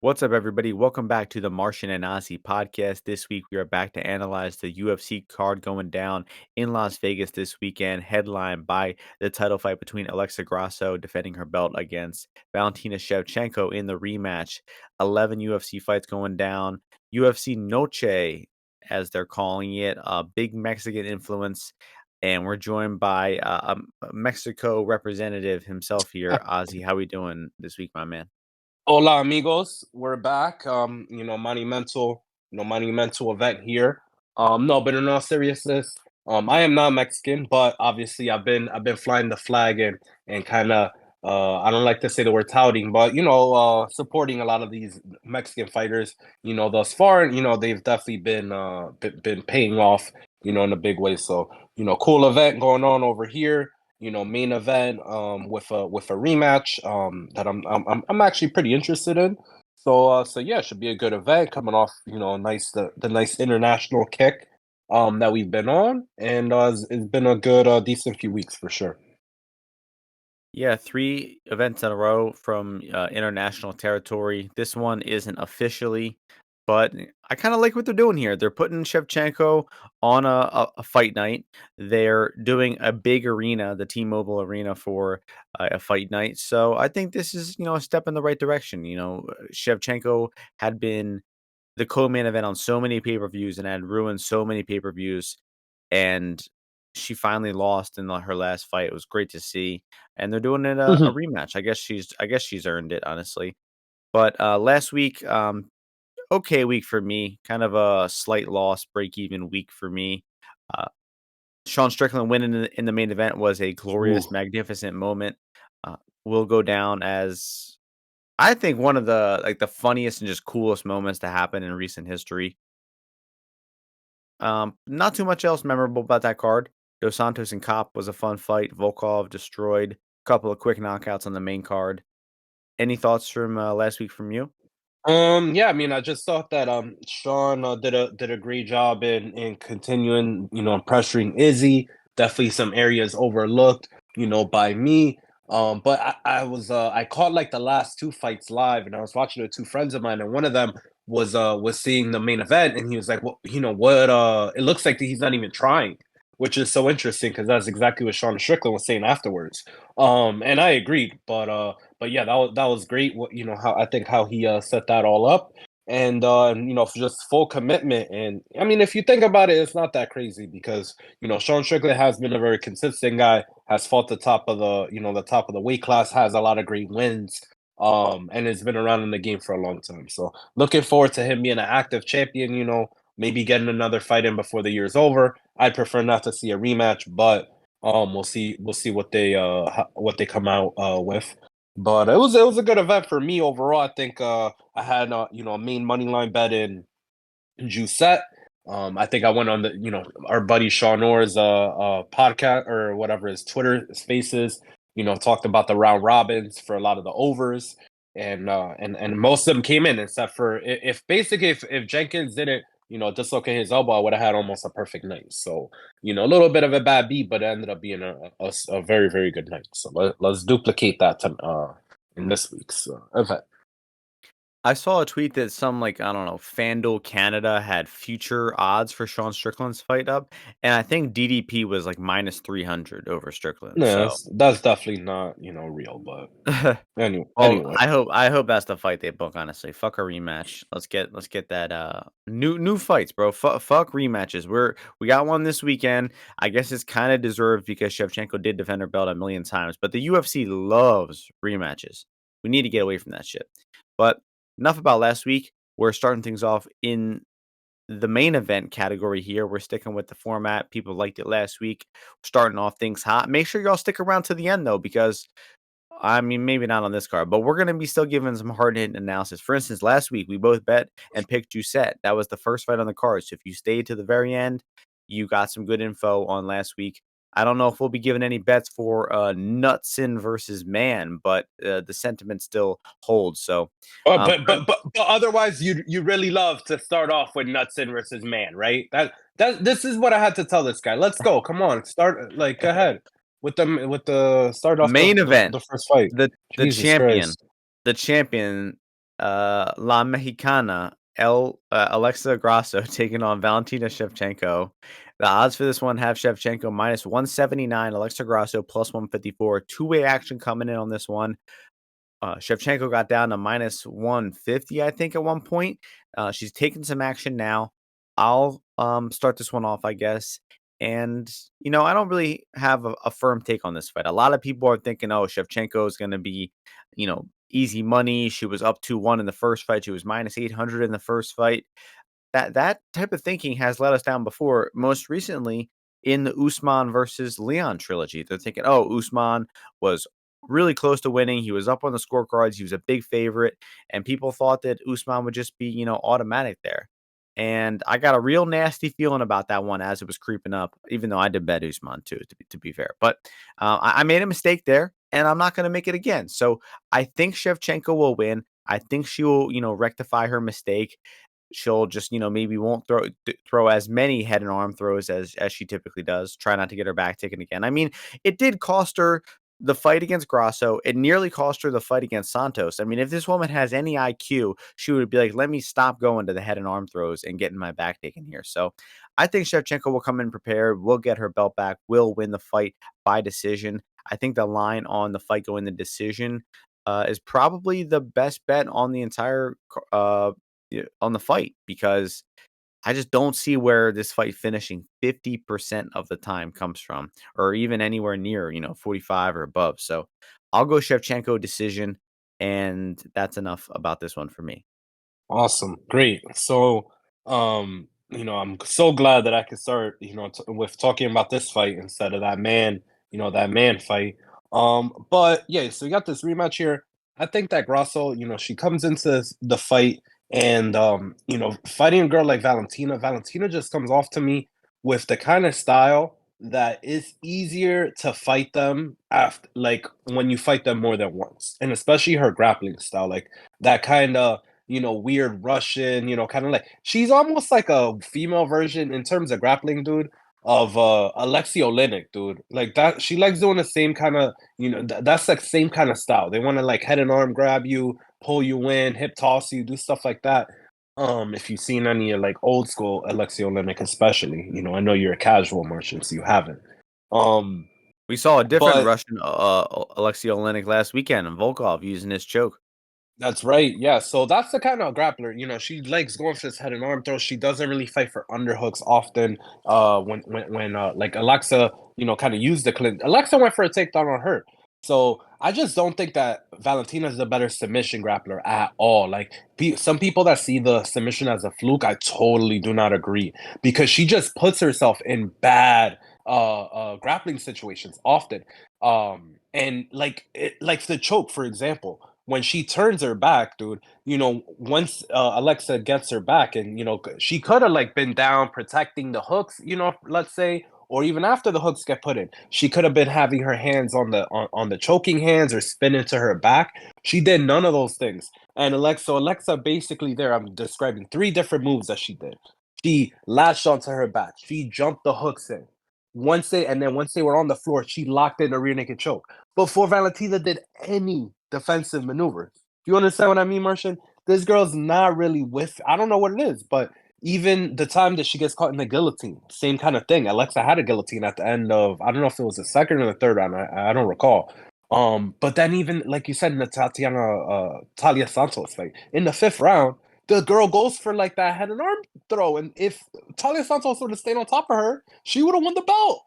What's up, everybody? Welcome back to the Martian and Ozzy podcast. This week, we are back to analyze the UFC card going down in Las Vegas this weekend, headlined by the title fight between Alexa Grasso defending her belt against Valentina Shevchenko in the rematch. 11 UFC fights going down. UFC Noche, as they're calling it, a big Mexican influence. And we're joined by a Mexico representative himself here, Ozzy. How we doing this week, my man? Hola, amigos. We're back. Monumental event here. No, but in all seriousness, I am not Mexican, but obviously I've been flying the flag and kind of I don't like to say the word touting, but supporting a lot of these Mexican fighters. Thus far, they've definitely been paying off. In a big way. So cool event going on over here. Main event with a rematch that I'm actually pretty interested in. So yeah, it should be a good event coming off, nice the nice international kick that we've been on, and it's been a good decent few weeks for sure. Yeah, 3 events in a row from, international territory. This one isn't officially, but I kinda like what they're doing here. They're putting Shevchenko on a fight night. They're doing a big arena, the T-Mobile Arena, for a fight night. So I think this is, a step in the right direction. Shevchenko had been the co-main event on so many pay-per-views and had ruined so many pay-per-views, and she finally lost in her last fight. It was great to see, and they're doing it a rematch. I guess she's earned it, honestly. But last week, okay week for me, kind of a slight loss, break even week for me. Uh, Sean Strickland winning in the main event was a Ooh. glorious, magnificent moment. Uh, will go down as I think one of the funniest and just coolest moments to happen in recent history. Not too much else memorable about that card. Dos Santos and Cop was a fun fight. Volkov destroyed. A couple of quick knockouts on the main card. Any thoughts from last week from you? Yeah, I mean, I just thought that Sean did a great job in continuing, pressuring Izzy. Definitely some areas overlooked, by me. But I caught like the last two fights live, and I was watching with two friends of mine, and one of them was seeing the main event, and he was like, "Well, what? It looks like he's not even trying." Which is so interesting because that's exactly what Sean Strickland was saying afterwards. And I agreed, but yeah, that was great. What how I think how he set that all up, and just full commitment. And I mean, if you think about it, it's not that crazy because Sean Strickland has been a very consistent guy, has fought the top of the top of the weight class, has a lot of great wins, and has been around in the game for a long time. So looking forward to him being an active champion. Maybe getting another fight in before the year's over. I'd prefer not to see a rematch, but we'll see what they come out with. But it was a good event for me overall. I think I had a main money line bet in Jusette. I think I went on the our buddy Sean Orr's podcast or whatever his Twitter spaces. Talked about the round robins for a lot of the overs, and most of them came in except for if basically if Jenkins didn't dislocate his elbow, I would have had almost a perfect night. So a little bit of a bad beat, but it ended up being a very very good night. So let's duplicate that in this week's event. I saw a tweet that some, I don't know, FanDuel Canada had future odds for Sean Strickland's fight up, and I think DDP was like minus 300 over Strickland. Yeah, So that's definitely not real, but anyway, well, I hope that's the fight they book, honestly. Fuck a rematch. Let's get that new fights, bro. Fuck rematches. We got one this weekend. I guess it's kind of deserved because Shevchenko did defend her belt a million times, but the UFC loves rematches. We need to get away from that shit. But enough about last week. We're starting things off in the main event category here. We're sticking with the format. People liked it last week. Starting off things hot. Make sure y'all stick around to the end though, because I mean, maybe not on this card, but we're going to be still giving some hard-hitting analysis. For instance, last week we both bet and picked Jusette. That was the first fight on the card. So if you stayed to the very end, you got some good info on last week. I don't know if we'll be giving any bets for Knutsson versus Mann, but the sentiment still holds. So, but otherwise, you really love to start off with Knutsson versus Man, right? That this is what I had to tell this guy. Let's go, come on, start go ahead with the start off main event, the first fight. the Jesus champion, Christ! the champion La Mexicana, Alexa Grasso taking on Valentina Shevchenko. The odds for this one have Shevchenko minus 179, Alexa Grasso plus 154. Two-way action coming in on this one. Shevchenko got down to minus 150, I think, at one point. She's taking some action now. I'll start this one off, I guess. And, I don't really have a firm take on this fight. A lot of people are thinking, oh, Shevchenko is going to be, easy money. She was up 2-1 in the first fight. She was minus 800 in the first fight. That type of thinking has let us down before. Most recently in the Usman versus Leon trilogy, they're thinking, "Oh, Usman was really close to winning. He was up on the scorecards. He was a big favorite, and people thought that Usman would just be, automatic there." And I got a real nasty feeling about that one as it was creeping up, even though I did bet Usman too, to be fair. But I made a mistake there, and I'm not going to make it again. So I think Shevchenko will win. I think she will, rectify her mistake. She'll just, maybe won't throw as many head and arm throws as she typically does. Try not to get her back taken again. I mean, it did cost her the fight against Grasso. It nearly cost her the fight against Santos. I mean, if this woman has any IQ, she would be like, let me stop going to the head and arm throws and getting my back taken here. So I think Shevchenko will come in prepared, will get her belt back, will win the fight by decision. I think the line on the fight going the decision is probably the best bet on the entire on the fight, because I just don't see where this fight finishing 50% of the time comes from, or even anywhere near, 45 or above. So I'll go Shevchenko decision, and that's enough about this one for me. Awesome. Great. So, I'm so glad that I could start, with talking about this fight instead of that man fight. But yeah, so we got this rematch here. I think that Grasso, she comes into the fight and, fighting a girl like Valentina just comes off to me with the kind of style that is easier to fight them after, like when you fight them more than once, and especially her grappling style, like that kind of weird Russian, kind of like she's almost like a female version in terms of grappling, dude, of Alexei Oleinik, dude. Like that, she likes doing the same kind of, that's like same kind of style. They want to like head and arm grab you, pull you in, hip toss you, do stuff like that. If you've seen any like old school Alexei Oleinik, especially, I know you're a casual merchant, so you haven't. Um, We saw a different but Russian, Alexei Oleinik last weekend, and Volkov using his choke. That's right. Yeah. So that's the kind of grappler. She likes going for this head and arm throw. She doesn't really fight for underhooks often. When like Alexa, kind of used the clinch. Alexa went for a takedown on her. So I just don't think that Valentina is a better submission grappler at all. Like some people that see the submission as a fluke, I totally do not agree, because she just puts herself in bad grappling situations often. And like the choke, for example, when she turns her back, dude, once Alexa gets her back, and she could have like been down protecting the hooks, let's say, or even after the hooks get put in, she could have been having her hands on the choking hands or spinning to her back. She did none of those things, and Alexa basically there. I'm describing three different moves that she did. She latched onto her back. She jumped the hooks in. Once they were on the floor, she locked in a rear naked choke before Valentina did any defensive maneuver. You understand what I mean, Martian? This girl's not really with. I don't know what it is, but even the time that she gets caught in the guillotine, same kind of thing. Alexa had a guillotine at the end of, I don't know if it was the second or the third round. I don't recall. But then even like you said in the Talia Santos fight, in the fifth round, the girl goes for like that head and arm throw, and if Talia Santos would have stayed on top of her, she would have won the belt.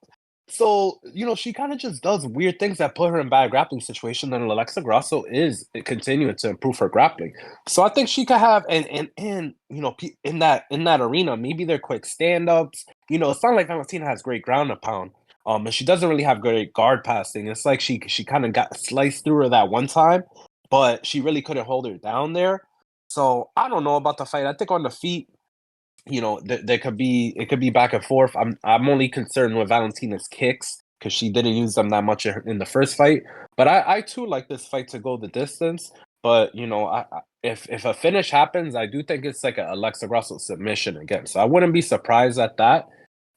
So, she kind of just does weird things that put her in bad grappling situation. And Alexa Grasso is continuing to improve her grappling. So I think she could have, and in that arena, maybe they're quick stand-ups. It's not like Valentina has great ground and pound. And she doesn't really have great guard passing. It's like she kind of got sliced through her that one time, but she really couldn't hold her down there. So I don't know about the fight. I think on the feet, there could be, it could be back and forth. I'm only concerned with Valentina's kicks because she didn't use them that much in the first fight. But I too like this fight to go the distance. But if a finish happens, I do think it's like a Alexa Grasso submission again. So I wouldn't be surprised at that.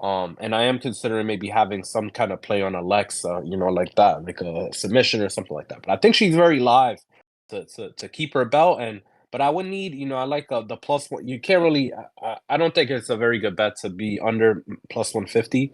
And I am considering maybe having some kind of play on Alexa, like that, like a submission or something like that. But I think she's very live to keep her belt. And but I would need, I like the plus one. You can't really. I don't think it's a very good bet to be under plus 150,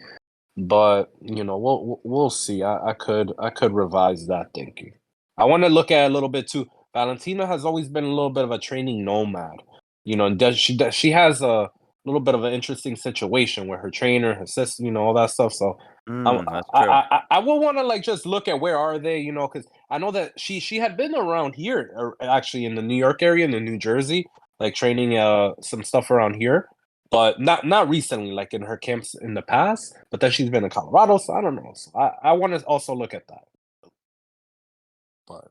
but we'll see. I could revise that thinking. I want to look at a little bit too. Valentina has always been a little bit of a training nomad, and she has a little bit of an interesting situation where her trainer, her sister, all that stuff. So I That's I true. I will want to like just look at where are they, because I know that she had been around here, or actually in the New York area, in the New Jersey, like training some stuff around here, but not recently, like in her camps in the past. But then she's been in Colorado, so I don't know. So I want to also look at that. But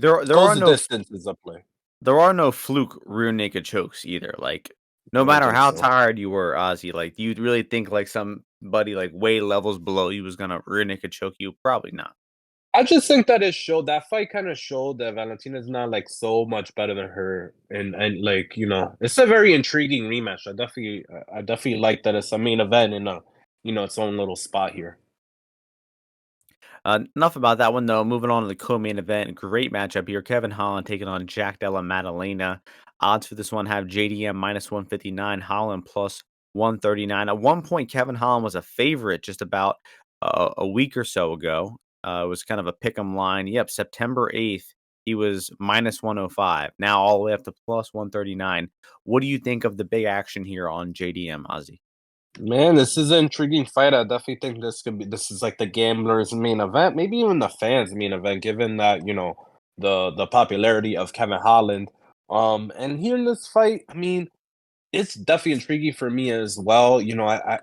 There goes are the no distance is a play. there are no fluke rear naked chokes either. Like, no I don't matter think how so. tired you were, Ozzy, like, do you really think like somebody like way levels below you was gonna rear naked choke you? Probably not. I just think that it showed that fight kind of showed that Valentina's not like so much better than her, and like it's a very intriguing rematch. I definitely like that it's a main event in a its own little spot here. Enough about that one though. Moving on to the co-main event, great matchup here. Kevin Holland taking on Jack Della Maddalena. Odds for this one have JDM minus 159, Holland plus 139. At one point, Kevin Holland was a favorite just about a week or so ago. It was kind of a pick 'em line. Yep, September 8th, he was minus 105. Now all the way up to plus 139. What do you think of the big action here on JDM, Ozzy? Man, this is an intriguing fight. I definitely think this is like the gamblers' main event, maybe even the fans' main event, given that the popularity of Kevin Holland. And here in this fight, I mean, it's definitely intriguing for me as well.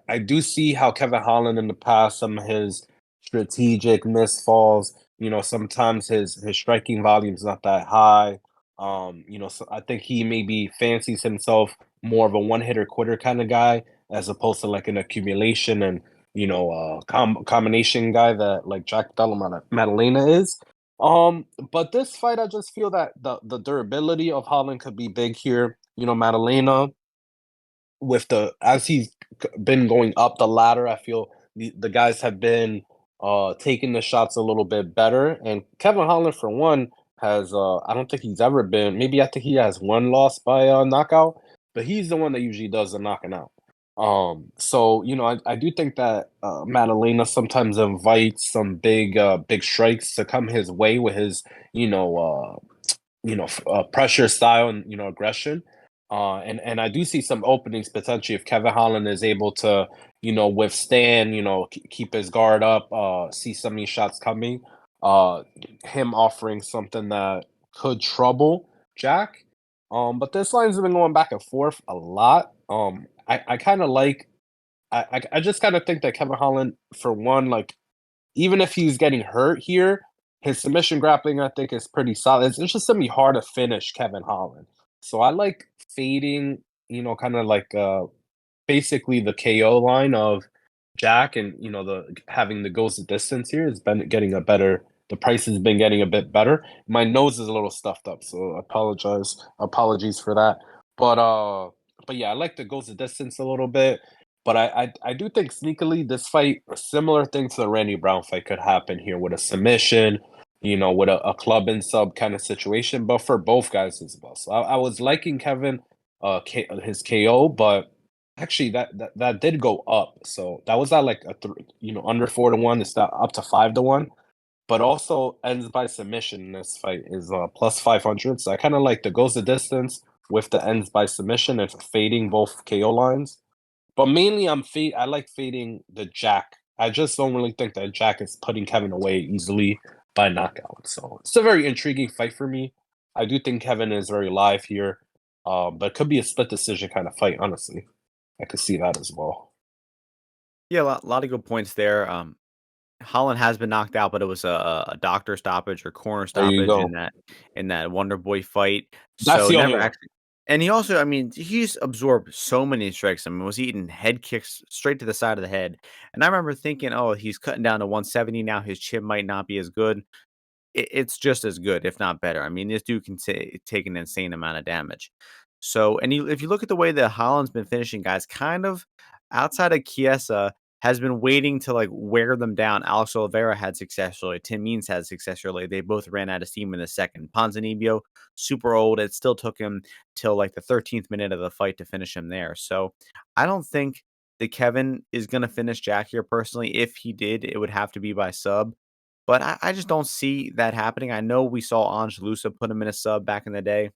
I do see how Kevin Holland in the past, some of his strategic misfalls, sometimes his striking volume is not that high. So I think he maybe fancies himself more of a one hitter quitter kind of guy, as opposed to like an accumulation and combination guy that like Jack Della Maddalena is. But this fight, I just feel that the durability of Holland could be big here. Maddalena, with the as he's been going up the ladder, I feel the guys have been taking the shots a little bit better. And Kevin Holland, for one, has I don't think he's ever been. Maybe I think he has one loss by knockout, but he's the one that usually does the knocking out. So I do think that Madalena sometimes invites some big strikes to come his way with his you know pressure style and aggression. And I do see some openings potentially if Kevin Holland is able to withstand, keep his guard up, see some of these shots coming. Uh, Him offering something that could trouble Jack. But this line's been going back and forth a lot. I kind of like. I just kind of think that Kevin Holland, for one, like even if he's getting hurt here, his submission grappling, I think, is pretty solid. It's just gonna be hard to finish Kevin Holland. So I like fading, kind of like basically the KO line of Jack, and the having the goes the distance here has been getting a better. The price has been getting a bit better. My nose is a little stuffed up, so apologies for that. But but yeah, I like the goes the distance a little bit. But I do think sneakily this fight, a similar thing to the Randy Brown fight, could happen here with a submission, with a club and sub kind of situation, but for both guys as well. So I was liking Kevin, his KO, but actually that did go up. So that was at like under 4-1. It's not up to 5-1, but also ends by submission in this fight is plus 500. So I kind of like the goes the distance with the ends by submission and fading both KO lines. But mainly, I like fading the Jack. I just don't really think that Jack is putting Kevin away easily by knockout. So it's a very intriguing fight for me. I do think Kevin is very live here, but it could be a split decision kind of fight. Honestly, I could see that as well. Yeah, lot of good points there. Holland has been knocked out, but it was a doctor stoppage or corner There you stoppage go. in that Wonder Boy fight. That's So the only never one. actually. And he also, I mean, he's absorbed so many strikes. I mean, was eating head kicks straight to the side of the head. And I remember thinking, oh, he's cutting down to 170 now. His chin might not be as good. It's just as good, if not better. I mean, this dude can take an insane amount of damage. So, and if you look at the way that Holland's been finishing guys, kind of outside of Chiesa, has been waiting to like wear them down. Alex Oliveira had success early. Tim Means had success early. They both ran out of steam in the second. Ponzinibbio, super old. It still took him till like the 13th minute of the fight to finish him there. So I don't think that Kevin is going to finish Jack here personally. If he did, it would have to be by sub. But I just don't see that happening. I know we saw Angelusa put him in a sub back in the day.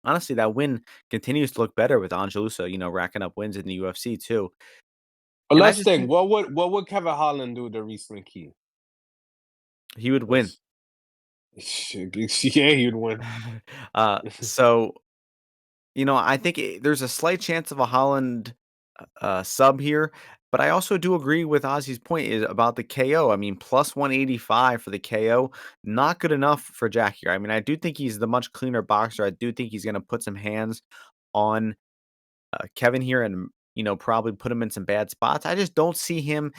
Honestly, that win continues to look better with Angelusa, racking up wins in the UFC too. But And I let's just think, think what would Kevin Holland do to recent key? he would win. Let's yeah, he'd win. So, I think there's a slight chance of a Holland sub here, but I also do agree with Ozzy's point is about the KO. I mean, plus 185 for the KO, not good enough for Jack here. I mean, I do think he's the much cleaner boxer. I do think he's going to put some hands on Kevin here and probably put him in some bad spots. I just don't see him,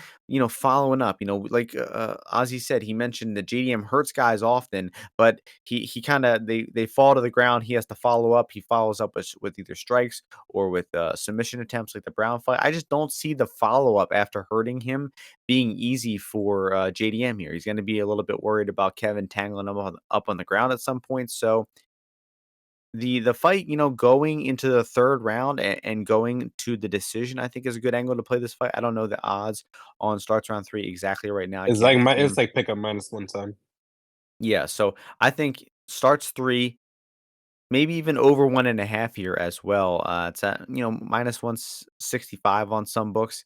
following up. Like Ozzy said, he mentioned that JDM hurts guys often, but he kind of they fall to the ground. He has to follow up. He follows up with either strikes or with submission attempts, like the Brown fight. I just don't see the follow up after hurting him being easy for JDM here. He's going to be a little bit worried about Kevin tangling him up on the ground at some point. So the fight, going into the third round and going to the decision, I think is a good angle to play this fight. I don't know the odds on starts round 3 exactly right now. I It's can't like see it's 'em. like pick up -110. Yeah, so I think starts 3, maybe even over 1.5 here as well. It's at, minus 165 on some books.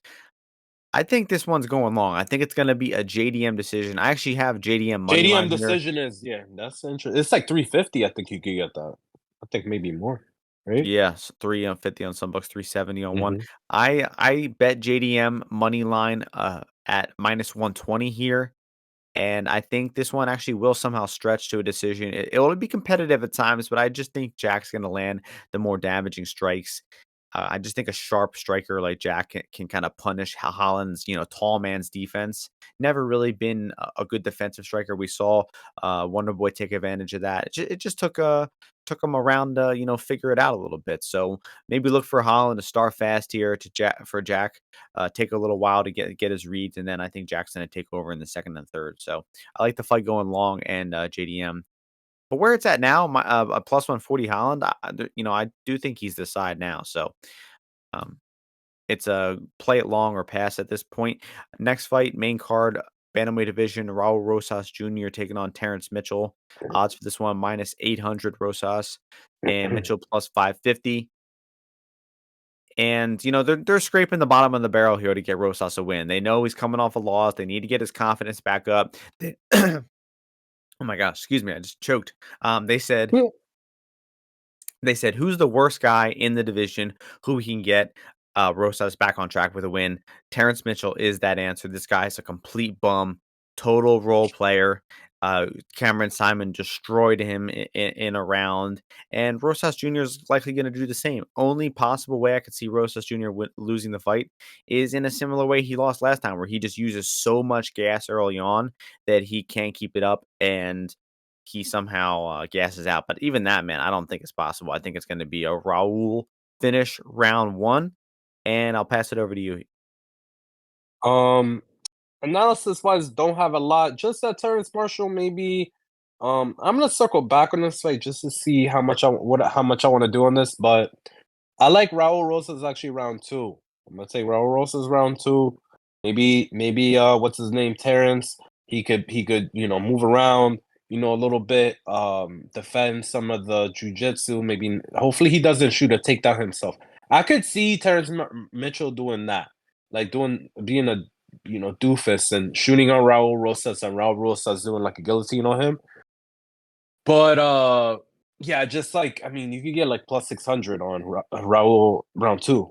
I think this one's going long. I think it's gonna be a JDM decision. I actually have JDM money JDM line here. decision is that's interesting. It's like 350. I think you could get that. I think maybe more, right? Yes, 350 on some books, 370 on one. Mhm. I bet JDM money line at minus 120 here. And I think this one actually will somehow stretch to a decision. It'll be competitive at times, but I just think Jack's going to land the more damaging strikes. I just think a sharp striker like Jack can kind of punish Holland's, tall man's defense. Never really been a good defensive striker. We saw Wonder Boy take advantage of that. It just took him around to figure it out a little bit. So maybe look for Holland to start fast here to Jack. Take a little while to get his reads, and then I think Jack's gonna take over in the second and third. So I like the fight going long and JDM. But where it's at now, my a plus 140 Holland, I do think he's the side now. So um, it's a play it long or pass at this point. Next fight, main card, bantamweight division, Raul Rosas Jr. taking on Terrence Mitchell. Odds for this one minus 800 Rosas and Mitchell plus 550. And they're scraping the bottom of the barrel here to get Rosas a win. They know he's coming off a loss. They need to get his confidence back up. Oh my gosh, excuse me, I just choked. They said Yeah. who's the worst guy in the division who we can get Rosas back on track with a win. Terrence Mitchell is that answer. This guy is a complete bum, total role player. Cameron Simon destroyed him in a round, and Rosas Jr. is likely going to do the same. Only possible way I could see Rosas Jr. Losing the fight is in a similar way he lost last time, where he just uses so much gas early on that he can't keep it up, and he somehow gasses out. But even that, man, I don't think it's possible. I think it's going to be a Raul finish round 1, and I'll pass it over to you. Um, analysis wise, don't have a lot. Just that Terrence Marshall maybe. I'm gonna circle back on this fight just to see how much I want to do on this, but I like Raul Rosas actually round 2. I'm gonna take Raul Rosas round 2. Maybe what's his name, Terrence. He could move around a little bit, defend some of the jujitsu. Maybe hopefully he doesn't shoot a takedown himself. I could see Terrence Mitchell doing that, like being a doofus and shooting on Raul Rosas and Raul Rosas doing like a guillotine on him. But yeah, just like I mean, you could get like plus 600 on Raul round 2,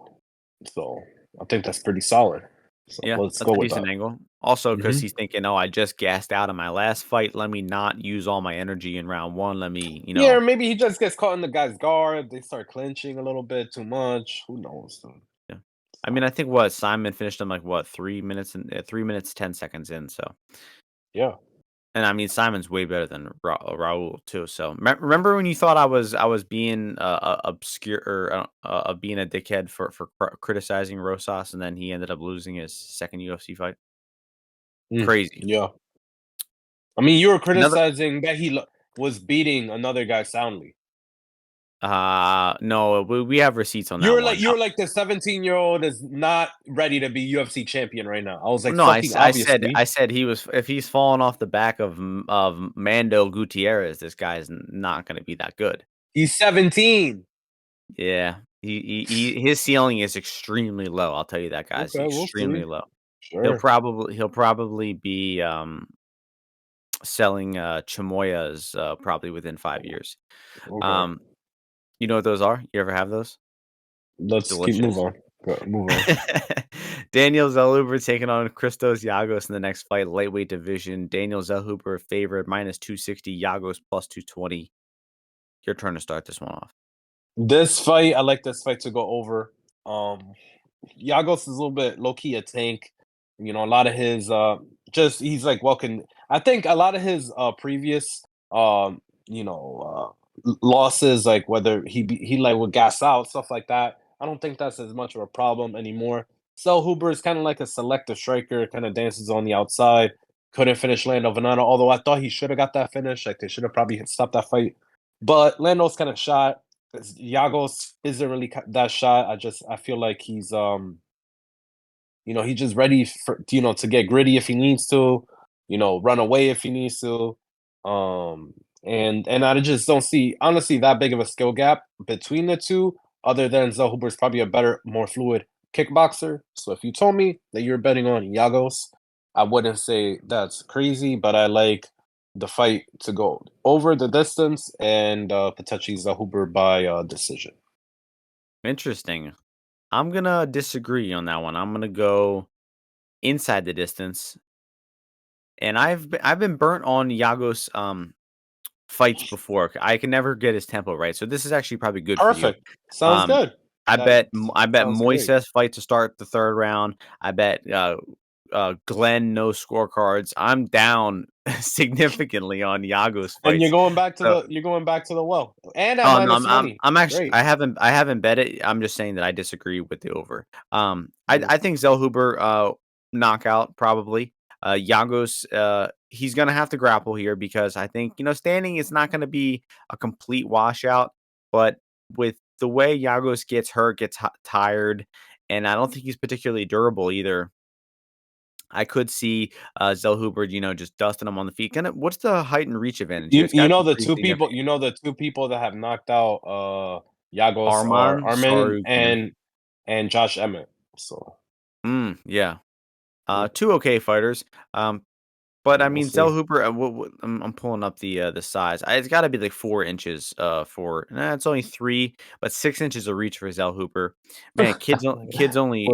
so I think that's pretty solid. So Yeah, let's that's go a with decent that. angle. Also, because Mhm. he's thinking, "Oh, I just gassed out in my last fight. Let me not use all my energy in round 1. Let me, Yeah, or maybe he just gets caught in the guy's guard. They start clinching a little bit too much. Who knows? Yeah. I mean, So I think what Simon finished him like what 3 minutes and 3 minutes 10 seconds in. So, yeah. And I mean, Simon's way better than Raul too. So remember when you thought I was being obscure or being a dickhead for criticizing Rosas, and then he ended up losing his second UFC fight. Crazy. Yeah. I mean, you were Another. criticizing that he was beating another guy soundly. No, we have receipts on You that were like one. you were like the 17-year-old is not ready to be UFC champion right now. I was like, No, fucking I obviously. said he was if he's falling off the back of Mando Gutierrez, this guy's not going to be that good. He's 17. Yeah, his ceiling is extremely low. I'll tell you that, guys, Okay, we'll extremely see. low. Sure. He'll probably be selling chamoyas probably within 5 years. Okay. Um, you know what those are? You ever have those? Let's keep move Delicious. on. Move on. Daniel Zellhuber taking on Christos-Giagos in the next fight, lightweight division. Daniel Zellhuber favored -260, Giagos +220. Your turn to start this one off. This fight, I like this fight to go over. Yagos is a little bit low key a tank. You know, a lot of his just he's like welcome. I think a lot of his previous losses, like whether he like would gas out, stuff like that. I don't think that's as much of a problem anymore. So Huber is kind of like a selective striker, kind of dances on the outside. Couldn't finish Lando Venano, although I thought he should have got that finish. Like they should have probably stopped that fight. But Lando's kind of shot. Yagos isn't really that shot. I feel like he's just ready for to get gritty if he needs to, run away if he needs to. And I just don't see honestly that big of a skill gap between the two, other than Zellhuber is probably a better, more fluid kickboxer. So if you told me that you're betting on Yagos, I wouldn't say that's crazy, but I like the fight to go over the distance and potentially Zellhuber by decision. Interesting. I'm gonna disagree on that one. I'm gonna go inside the distance, and I've been burnt on Giagos fights before. I can never get his tempo right, so this is actually probably good for you. Perfect. Sounds Um, good. That I bet sounds great. Moises fight to start the third round. I bet Glenn no scorecards. I'm down significantly on Giagos And fights. you're going back to the well. And at Oh, no, minus 20. I'm actually Great. I haven't bet it. I'm just saying that I disagree with the over. Mhm. I think Zellhuber knockout probably. Giagos he's gonna have to grapple here because I think standing is not gonna be a complete washout, but with the way Giagos gets hurt, gets tired, and I don't think he's particularly durable either. I could see Zellhuber, just dusting him on the feet. What's the height and reach advantage here? You It's got you to know be the pretty two people significant. you know the two people that have knocked out Yagos are Arman Armin Sarukian. and Josh Emmett. So Yeah. mm, Two okay fighters. But I we'll mean, see. Zellhuber. I'm pulling up the size. It's got to be like 4 inches. For it's only 3, but 6 inches of reach for Zellhuber. Man, kids only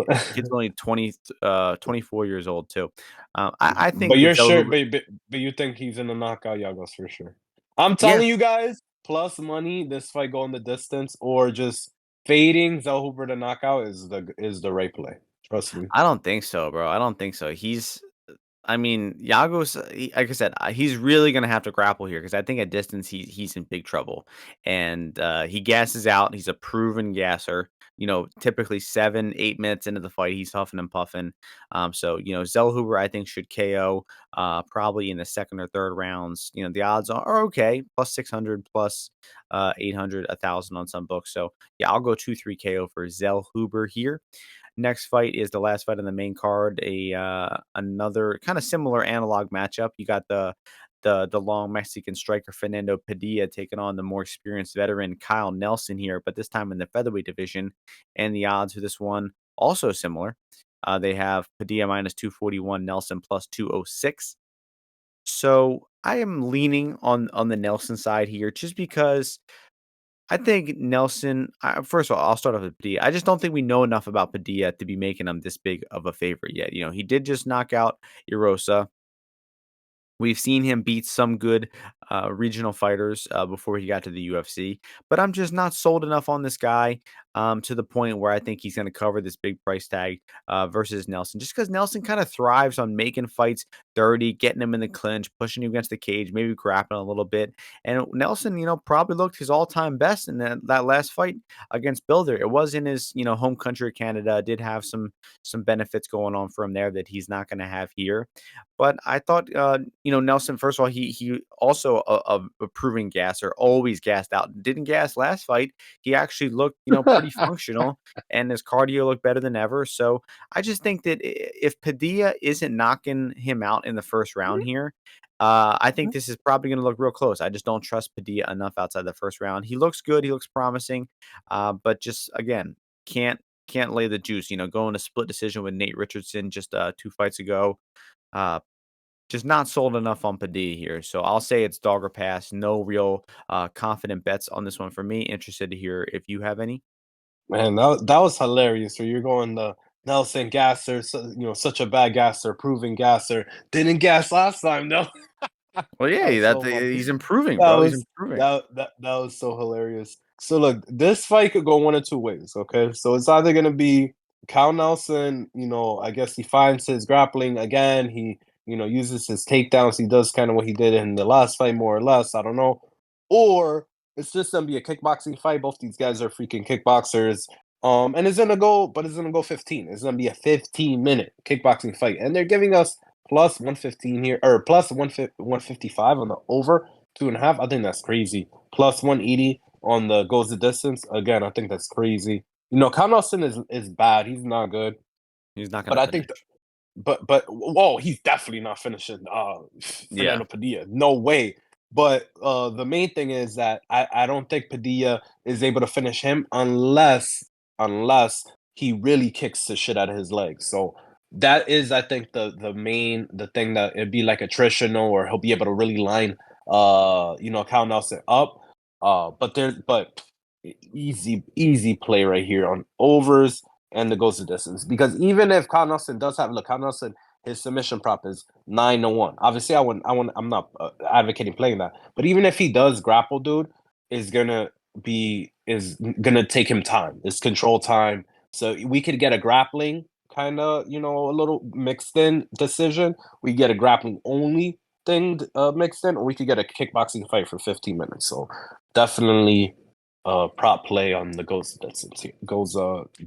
24 years old too. I But think that you're sure, Zellhuber. but you think he's gonna knock out Yagos for sure. I'm Yeah, telling you guys, plus money, this fight going the distance or just fading Zellhuber to knockout is the right play. Trust me. I don't think so, bro. I don't think so. I mean, Yagos, like I said, he's really gonna have to grapple here because I think at distance he's in big trouble, and he gasses out. He's a proven gasser. Typically 7, 8 minutes into the fight, he's huffing and puffing. So Zellhuber, I think, should KO probably in the second or third rounds. The odds are okay, +600, +800, 1,000 on some books. So yeah, I'll go 2-3 KO for Zellhuber here. Next fight is the last fight on the main card. Another kind of similar analog matchup. You got the long Mexican striker Fernando Padilla taking on the more experienced veteran Kyle Nelson here, but this time in the featherweight division. And the odds for this one also similar. They have Padilla -241, Nelson +206. So I am leaning on the Nelson side here, just because I think Nelson. First of all, I'll start off with Padilla. I just don't think we know enough about Padilla to be making him this big of a favorite yet. He did just knock out Erosa. We've seen him beat some good regional fighters before he got to the UFC. But I'm just not sold enough on this guy to the point where I think he's going to cover this big price tag versus Nelson. Just because Nelson kind of thrives on making fights dirty, getting him in the clinch, pushing you against the cage, maybe grappling a little bit. And Nelson, probably looked his all-time best in that last fight against Builder. It was in his, home country, Canada. Did have some benefits going on for him there that he's not going to have here. But I thought, Nelson, first of all, he also a proven gasser, always gassed out. Didn't gas last fight. He actually looked, pretty functional, and his cardio looked better than ever. So I just think that if Padilla isn't knocking him out in the first round here, I think this is probably going to look real close. I just don't trust Padilla enough outside the first round. He looks good. He looks promising, but just again, can't lay the juice. Going a split decision with Nate Richardson just 2 fights ago. Uh, just not sold enough on Padilla here. So I'll say it's dog or pass. No real confident bets on this one for me. Interested to hear if you have any. Man, that was hilarious. So you're going the Nelson gasser, so, such a bad gasser, proven gasser. Didn't gas last time, no. Well, That yeah, was so funny. he's improving, That bro. He's was improving. that was so hilarious. So look, this fight could go one of two ways. Okay, so it's either gonna be Kyle Nelson. I guess he finds his grappling again. He uses his takedowns. He does kind of what he did in the last fight, more or less. I don't know. Or it's just gonna be a kickboxing fight. Both these guys are freaking kickboxers. And it's gonna go 15. It's gonna be a 15-minute kickboxing fight, and they're giving us plus 115 here, or plus 155 on the over 2.5. I think that's crazy. Plus 180 on the goes the distance. Again, I think that's crazy. Kyle Nelson is bad. He's not good. He's not But gonna I finish. think, whoa, he's definitely not finishing Yeah, Fernando Padilla. No way. But the main thing is that I don't think Padilla is able to finish him unless he really kicks the shit out of his legs. So that is, I think, the thing that it'd be like attritional, or he'll be able to really line Kyle Nelson up. But easy play right here on overs and the goes the distance. Because even if Kyle Nelson does have, look, Kyle Nelson, his submission prop is 9-1. Obviously, I'm not advocating playing that, but even if he does grapple, dude, is gonna take him time. It's control time, so we could get a grappling kind of, a little mixed in decision. We get a grappling only thing mixed in, or we could get a kickboxing fight for 15 minutes. So definitely prop play on the goes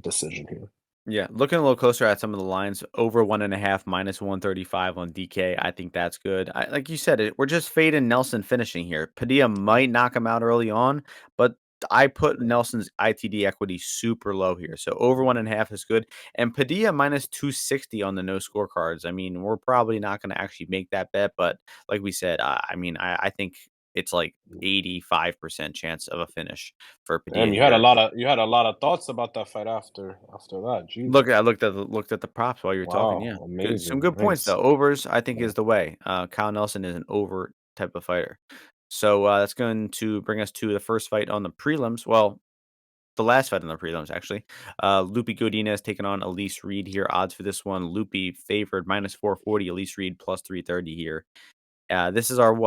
decision here. yeah. Looking a little closer at some of the lines, over 1.5 minus 135 on DK. I think that's good. Like you said, we're just fading Nelson finishing here. Padilla might knock him out early on, but I put Nelson's ITD equity super low here. So over 1.5 is good. And Padilla minus 260 on the no scorecards. I mean, we're probably not going to actually make that bet, but like we said, I think it's like 85% chance of a finish for Padilla And here. you had a lot of thoughts about that fight after that. Jeez. I looked at the props while you were talking, yeah. Wow, Good, some amazing. good points Nice. though. Overs, I think, Yeah. is the way. Kyle Nelson is an over type of fighter. So, that's going to bring us to the first fight on the prelims. Well, the last fight on the prelims, actually. Loopy Godinez taking on Elise Reed here. Odds for this one, Loopy favored minus 440, Elise Reed plus 330 here. This is our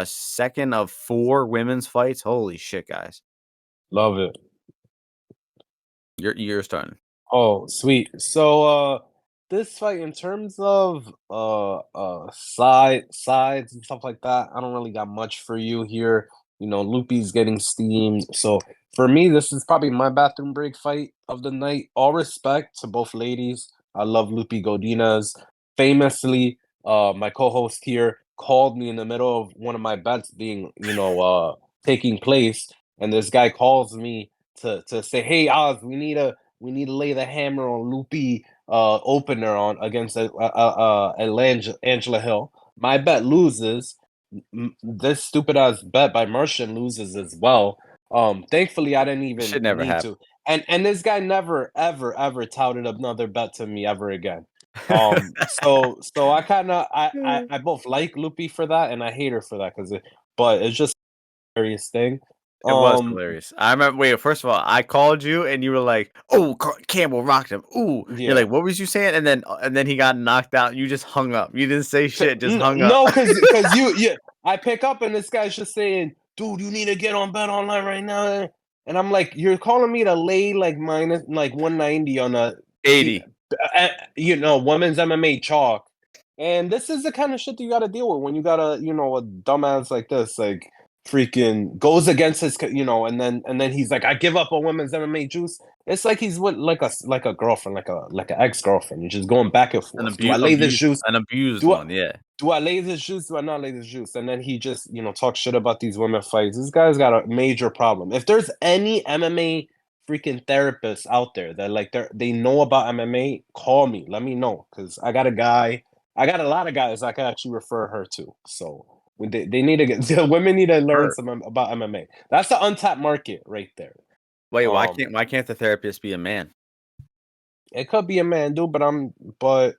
second of 4 women's fights. Holy shit, guys. Love it. You're starting. Oh, sweet. So this fight, in terms of sides and stuff like that, I don't really got much for you here. Loopy's getting steamed. So for me, this is probably my bathroom break fight of the night. All respect to both ladies. I love Loopy Godinez. Famously, my co-host here called me in the middle of one of my bets being, taking place, and this guy calls me to say, "Hey, Oz, we need to lay the hammer on Loopy opener on against Angela Hill." My bet loses. This stupid ass bet by Martian loses as well. Thankfully, I didn't This even should never need happen. to. And this guy never ever ever touted another bet to me ever again. So I kind of I both like Loopy for that, and I hate her for that but it's just a hilarious thing. It was Um, hilarious. I remember wait, first of all, I called you and you were like, "Oh, Campbell rocked him. Ooh." You're yeah. like, "What was you saying?" And then he got knocked out. You just hung up. You didn't say shit, just hung up. No, because you yeah. I pick up and this guy's just saying, "Dude, you need to get on Bet Online right now." And I'm like, "You're calling me to lay like minus like 190 on a 80. women's MMA chalk." And this is the kind of shit that you got to deal with when you got a dumbass like this, like freaking goes against his, and then he's like, "I give up on women's MMA juice." It's like he's with like a girlfriend, like an ex girlfriend. You're just going back and An forth. Do I lay this juice? abused Do I one, yeah. do I lay this juice? Do I not lay this juice? And then he just talks shit about these women fights. This guy's got a major problem. If there's any MMA freaking therapists out there that like they know about MMA, call me. Let me know because I got a guy. I got a lot of guys I can actually refer her to. So they need to get the women need to learn Her. some about MMA. That's the untapped market right there. Wait, why can't the therapist be a man? It could be a man, dude, but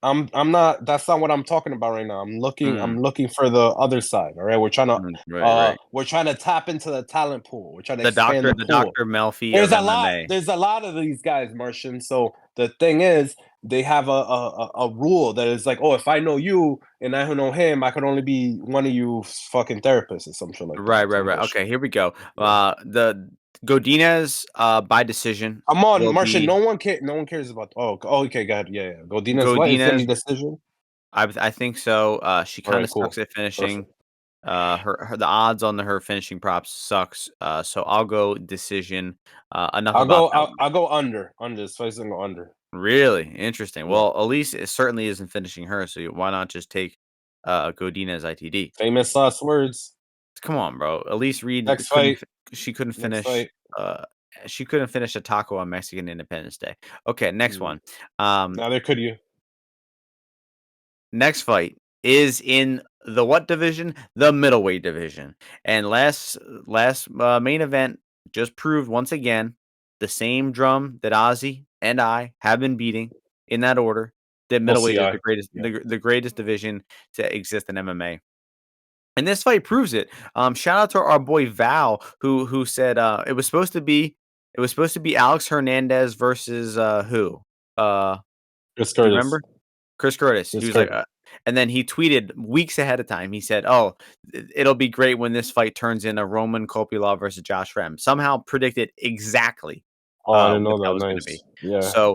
I'm not. That's not what I'm talking about right now. I'm Mm, looking for the other side. All right, right. we're trying to tap into the talent pool. We're trying to The expand doctor the the pool. Dr. Melfi of MMA. There's a lot of these guys, Martian. So the thing is, they have a rule that is like, oh, if I know you and I know him, I could only be one of you fucking therapists or some shit like that. Some Right. bullshit. Okay, here we go. Yeah. The Godinez, by decision I'm on will Martian. be No one cares about. Oh, okay, go ahead. Yeah. Godinez, what is Godinez. any decision? I think so. She All kinda right, sucks cool, at finishing. perfect. Her the odds on her finishing props sucks. So I'll go decision. Enough about that one. I'll go under. Under. This fight's gonna go under. Really interesting. Yeah. Well, Elise it certainly isn't finishing her, so why not just take Godinez ITD? Famous last words. Come on, bro. Elise Reed Next fight. she couldn't Next finish. fight. Uh, she couldn't finish a taco on Mexican Independence Day. Okay, next Mm. one. Um, Neither could you. Next fight is in the what division? The middleweight division. And last main event just proved once again the same drum that Ozzy and I have been beating in that order. That middleweight Mostly is I. the greatest Yeah. the greatest division to exist in MMA. And this fight proves it. Shout out to our boy Val who said it was supposed to be Alex Hernandez versus who? Chris Do you Curtis. remember? Chris Curtis. He Chris was like, Curtis. and then he tweeted weeks ahead of time. He said, "Oh, it'll be great when this fight turns into Roman Kopylov versus Josh Fremd." Somehow predicted exactly Oh, I didn't what know that that. was going to be. Nice. Yeah. So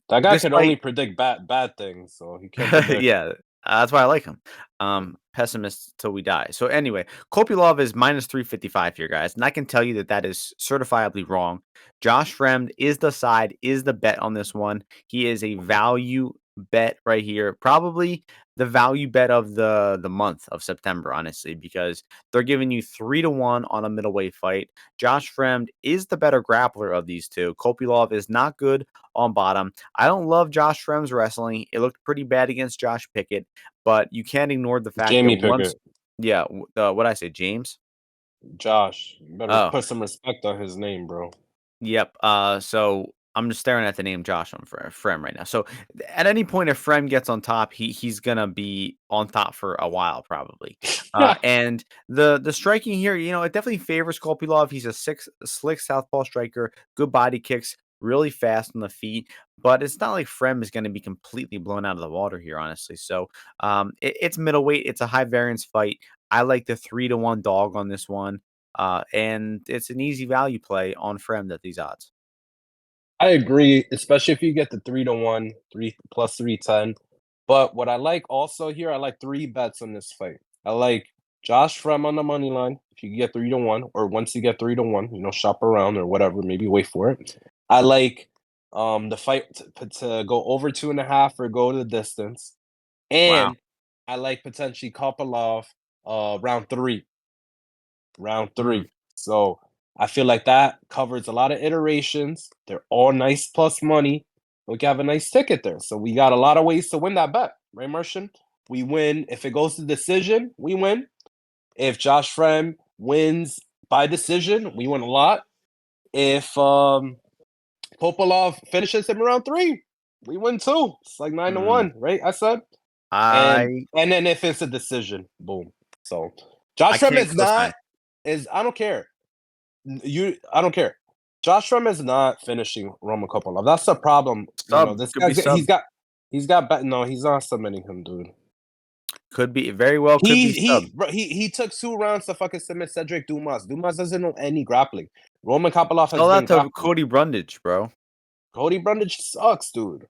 That guy this could only fight, predict bad things, so he can't predict. yeah, that's why I like him. Pessimist till we die. So anyway, Kopylov is minus 355 here, guys, and I can tell you that that is certifiably wrong. Josh Fremd is the side, is the bet on this one. He is a value bet right here, probably the value bet of the month of September, honestly, because they're giving you 3-1 on a middleweight fight. Josh Fremd is the better grappler of these two. Kopylov is not good on bottom. I don't love Josh Fremd's wrestling. It looked pretty bad against Josh Pickett, but you can't ignore the fact that Jamie once, Pickett. yeah, what I say, James. Josh. You better Oh, put some respect on his name, bro. yep. So I'm just staring at the name Josh on Frem right now. So at any point, if Frem gets on top, he's gonna be on top for a while probably. And the striking here, it definitely favors Kopylov. He's a slick southpaw striker, good body kicks, really fast on the feet. But it's not like Frem is going to be completely blown out of the water here, honestly. So it's middleweight. It's a high variance fight. I like the 3-1 dog on this one. And it's an easy value play on Fremd at these odds. I agree, especially if you get the 3-1, 3 plus 310. But what I like also here, I like three bets on this fight. I like Josh Frem on the money line. If you get 3-1, or once you get 3-1, shop around or whatever, maybe wait for it. I like the fight to go over 2.5 or go to the distance. Wow. And I like potentially Kopylov round three. Round Mm, three. So I feel like that covers a lot of iterations. They're all nice plus money. We can have a nice ticket there. So we got a lot of ways to win that bet, right, Martian? We win if it goes to decision, we win. If Josh Frem wins by decision, we win a lot. If Kopylov finishes him around three, we win too. It's like 9-1, right? I said. And I and then if it's a decision, boom. So Josh I Frem can't is co-sign. not is I don't care. I don't care. Josh Rum is not finishing Roman Kopylov. That's the problem. Sub This could be guy's sub. he's got no, he's not submitting him, dude. Could be very well could be sub. He took 2 rounds to fucking submit Cedric Dumas. Dumas doesn't know any grappling. Roman Kopylov has Tell been that to grappling. Cody Brundage, bro. Cody Brundage sucks, dude.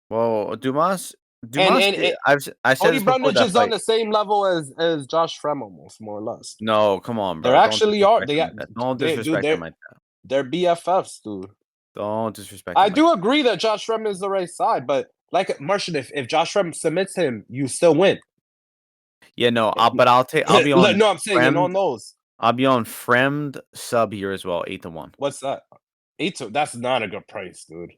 Well, And Dumas and did and I said Cody this before Brundage that is on fight. the same level as Josh Fremd almost, more or less. No, come on, They bro. Don't actually are. disrespect him like that. Don't Dude, disrespect him like that. they're BFFs, dude. Don't disrespect I him like do that. agree that Josh Fremd is the right side, but like Martian, if Josh Fremd submits him, you still win. Yeah, no, I'll be on No, I'm saying in Fremd. on those. I'll be on Fremd sub here as well, 8-1. What's that? 8 to that's not a good price, dude.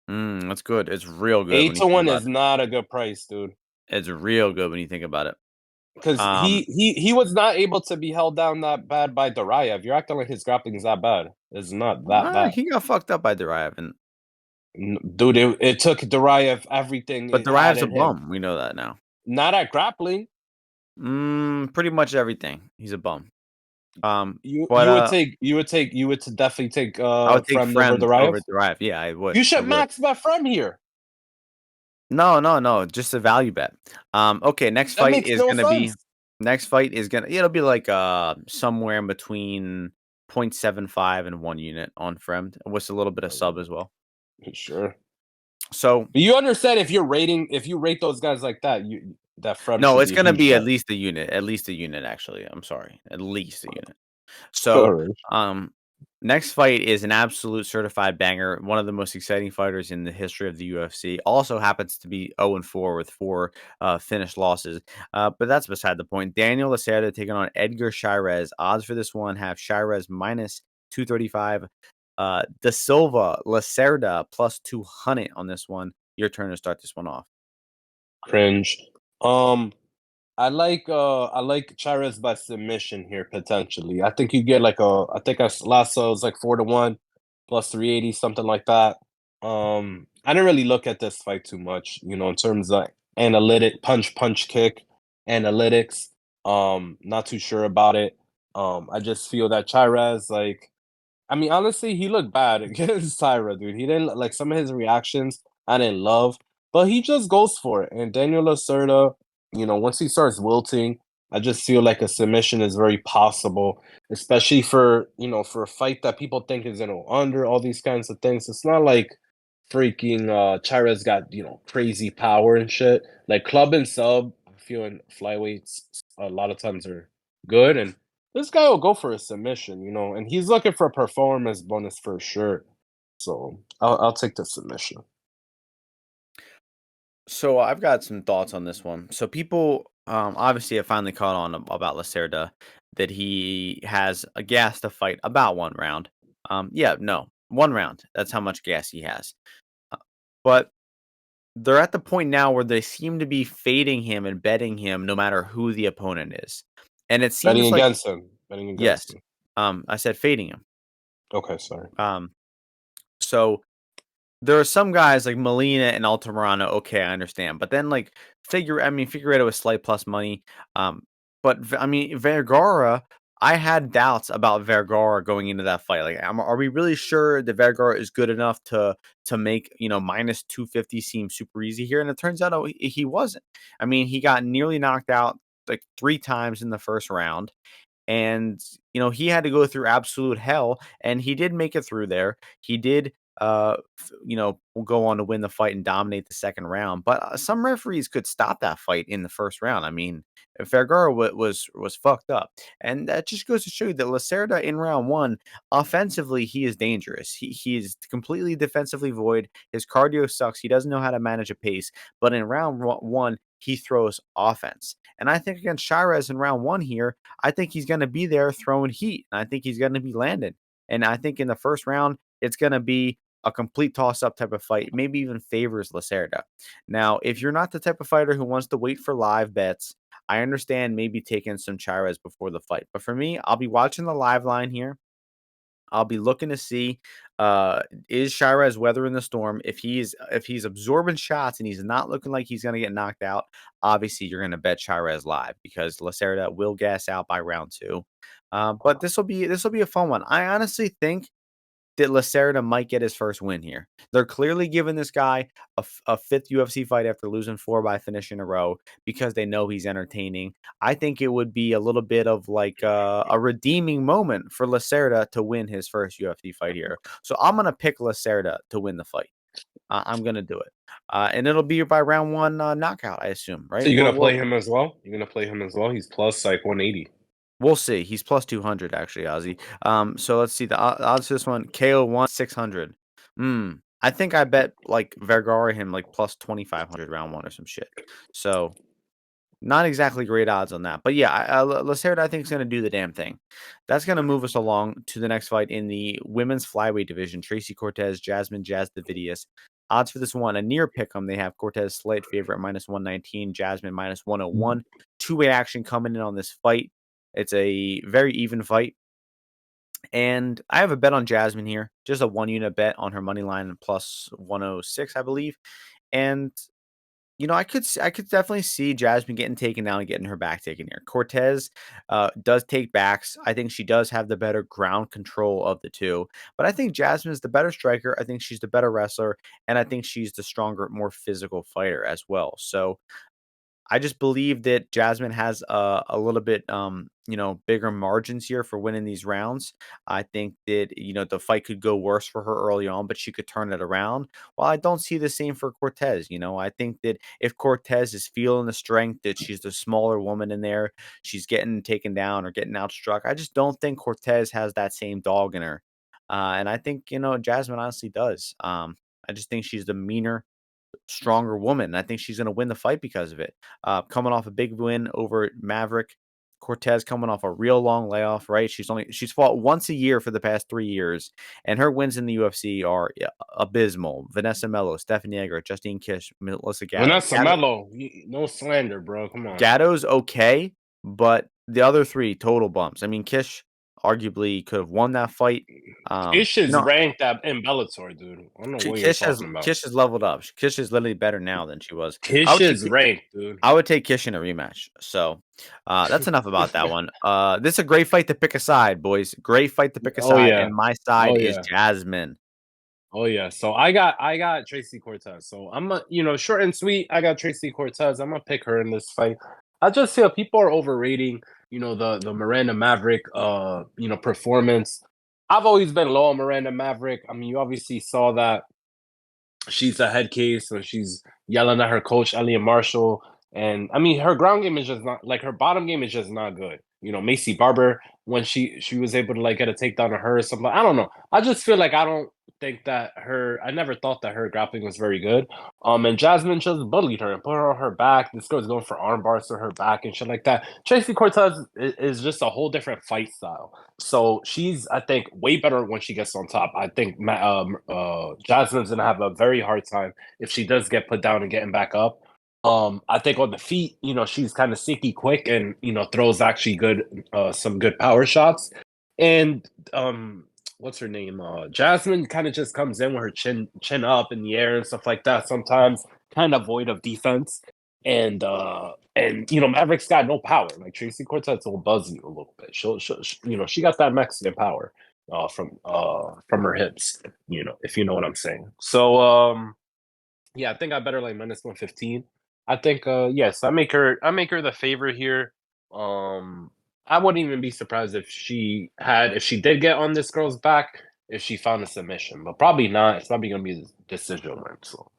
That's good. It's real good 8 when you to think 1 about is it. not a good price, dude. It's real good when you think about it. Because Um, he was not able to be held down that bad by Darayev. You're acting like his grappling is that bad. It's not that bad. he got fucked up by Duraev, and Dude, it took Darayev everything but it Duraev's had a in him. bum. We know that now. Not at grappling. Pretty much everything. He's a bum. You But you would take you would definitely take I would take Fremd over Fremd Darayev. over Duraev. Yeah, I would. You I should would. max bet Fremd here. No, just a value bet. Okay, That makes no sense. next fight is gonna it'll be like somewhere in between 0.75 and 1 unit on Fremd, with a little bit of sub as well. Sure. So But you understand if you rate those guys like that, that Fremd no, should it's be a gonna huge be bet. at least a unit actually. I'm sorry. At least a unit. So, Alright. next fight is an absolute certified banger. One of the most exciting fighters in the history of the UFC. Also happens to be 0-4 with 4 finished losses. But that's beside the point. Daniel Lacerda taking on Edgar Chairez. Odds for this one have Chairez minus 235. Da Silva Lacerda plus 200 on this one. Your turn to start this one off. Cringe. I like Chairez by submission here potentially. I think you get like I think last saw it was like 4-1 plus 380 something like that. I didn't really look at this fight too much, in terms of analytic punch kick analytics. Not too sure about it. I just feel that Chairez I mean, honestly, he looked bad against Tyra, dude. He didn't like some of his reactions I didn't love, but he just goes for it. And Daniel Lacerda, once he starts wilting, I just feel like a submission is very possible, especially for a fight that people think is under all these kinds of things. It's not like freaking Chira's got, crazy power and shit. Like club and sub, I feel in flyweights a lot of times are good, and this guy will go for a submission, and he's looking for a performance bonus for sure. So I'll take the submission. So I've got some thoughts on this one. So people obviously have finally caught on about Lacerda, that he has a gas to fight about 1 round. Yeah, no, 1 round. That's how much gas he has. Uh, But they're at the point now where they seem to be fading him and betting him no matter who the opponent is. And it Betting seems like against him. Betting against yes. him. I said fading him. Okay, sorry. Um so there are some guys like Molina and Altamirano, okay, I understand. But then Figueiredo was slight plus money. Um, but I mean Vergara, I had doubts about Vergara going into that fight. Like, are we really sure that Vergara is good enough to make minus 250 seem super easy here? And it turns out he wasn't. I mean, he got nearly knocked out like 3 times in the first round. And he had to go through absolute hell, and he did make it through there. He did will go on to win the fight and dominate the second round, but some referees could stop that fight in the first round. I mean, Vergara was fucked up, and that just goes to show you that Lacerda in round 1, offensively, he is dangerous. He is completely defensively void. His cardio sucks. He doesn't know how to manage a pace, but in round 1 he throws offense. And I think against Chairez in round 1 here, I think he's going to be there throwing heat. And I think he's going to be landing. And I think in the first round, it's going to be a complete toss-up type of fight, maybe even favors Lacerda. Now, if you're not the type of fighter who wants to wait for live bets, I understand maybe taking some Chairez before the fight. But for me, I'll be watching the live line here. I'll be looking to see is Chairez weathering the storm. If he's absorbing shots and he's not looking like he's going to get knocked out, obviously you're going to bet Chairez live because Lacerda will gas out by round 2. But this will be a fun one. I honestly think that Lacerda might get his first win here. They're clearly giving this guy a fifth UFC fight after losing 4 by finish in a row because they know he's entertaining. I think it would be a little bit of like a redeeming moment for Lacerda to win his first UFC fight here. So I'm going to pick Lacerda to win the fight. I'm going to do it. And it'll be by round 1 knockout, I assume, So right? you're gonna play him as well? You're gonna play him as well? He's plus like 180. We'll see. He's plus 200 actually, Ozzy. So let's see the odds for this one. KO 600. I think I bet like Vergara him like plus 2500 round 1 or some shit. So not exactly great odds on that. But yeah, Lacerda I think is going to do the damn thing. That's going to move us along to the next fight in the women's flyweight division. Tracy Cortez, Jasudavicius. Odds for this one, a near pick'em. They have Cortez slight favorite minus 119, Jasmine minus 101. Two-way action coming in on this fight. It's a very even fight. And I have a bet on Jasmine here, just a 1-unit bet on her money line plus 106, I believe. And I could definitely see Jasmine getting taken down and getting her back taken here. Cortez does take backs. I think she does have the better ground control of the two. But I think Jasmine is the better striker. I think she's the better wrestler. And I think she's the stronger, more physical fighter as well. So I just believe that Jasmine has a little bit, bigger margins here for winning these rounds. I think that, the fight could go worse for her early on, but she could turn it around. Well, I don't see the same for Cortez. I think that if Cortez is feeling the strength, that she's the smaller woman in there, she's getting taken down or getting outstruck. I just don't think Cortez has that same dog in her. And I think, Jasmine honestly does. I just think she's the meaner, stronger woman. And I think she's going to win the fight because of it. Coming off a big win over Maverick. Cortez coming off a real long layoff, right? She's fought once a year for the past 3 years, and her wins in the UFC are abysmal. Vanessa Mello, Stephanie Egger, Justine Kish, Melissa Gatto. Vanessa Mello, no slander, bro. Come on. Gatto's okay, but the other 3 total bumps. I mean, Kish arguably could have won that fight. Kish is ranked in Bellator, dude. I don't know what you're talking about. Kish has leveled up. Kish is literally better now than she was. Kish is ranked, dude. I would take Kish in a rematch. So that's enough about that one. This is a great fight to pick a side, boys. Great fight to pick a side, and my side is Jasmine. Oh yeah. So I got Tracy Cortez. So I'm short and sweet. I got Tracy Cortez. I'm gonna pick her in this fight. I just feel people are overrating, the Miranda Maverick performance. I've always been low on Miranda Maverick. I mean, you obviously saw that she's a head case when she's yelling at her coach, Elliot Marshall. And I mean, her ground game is just not like her bottom game is just not good. Macy Barber, when she was able to like get a takedown of her or something. I don't know. I just feel like I don't think that I never thought that her grappling was very good. And Jasmine just bullied her and put her on her back. This girl's going for arm bars to her back and shit like that. Tracy Cortez is just a whole different fight style. So she's, I think, way better when she gets on top. I think Jasmine's gonna have a very hard time if she does get put down and getting back up. I think on the feet, she's kind of sneaky quick and, throws actually some good power shots. And what's her name? Jasmine kind of just comes in with her chin up in the air and stuff like that. Sometimes kind of void of defense. And Maverick's got no power. Like Tracy Cortez will buzz you a little bit. She got that Mexican power from her hips. If you know what I'm saying. So yeah, I think I better like minus 115. I think yes, I make her the favorite here. I wouldn't even be surprised if she did get on this girl's back if she found a submission, but probably not. It's probably gonna be a decision win. So